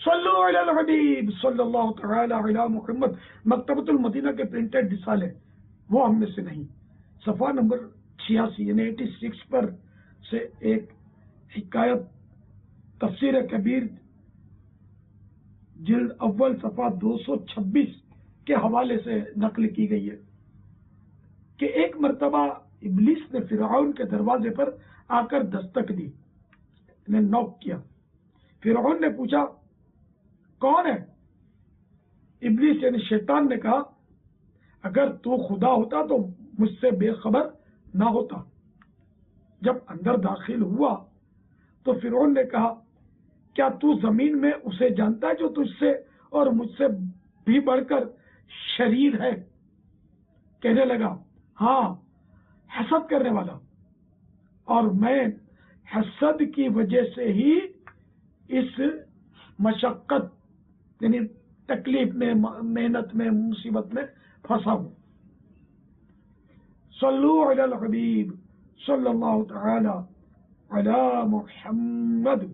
صلو علی الحبیب صلی اللہ تعالی علی محمد. مکتبۃ المدینہ کے پرنٹڈ رسالے وہ ہم میں سے نہیں. صفحہ نمبر 86 یعنی 86 پر سے ایک حکایت تفسیر کبیر جلد اول صفحہ 226 کے حوالے سے نقل کی گئی ہے کہ ایک مرتبہ ابلیس نے فرعون کے دروازے پر آ کر دستک دی، نے نوک کیا. فرعون نے پوچھا کون ہے؟ ابلیس یعنی شیطان نے کہا اگر تو خدا ہوتا تو مجھ سے بے خبر نہ ہوتا. جب اندر داخل ہوا تو فرعون نے کہا کیا تو زمین میں اسے جانتا ہے جو تجھ سے اور مجھ سے بھی بڑھ کر شریر ہے؟ کہنے لگا ہاں، حسد کرنے والا، اور میں حسد کی وجہ سے ہی اس مشقت یعنی تکلیف میں، محنت میں، مصیبت میں پھنسا ہوں. صلو علی الحبیب صلی اللہ تعالی علی محمد.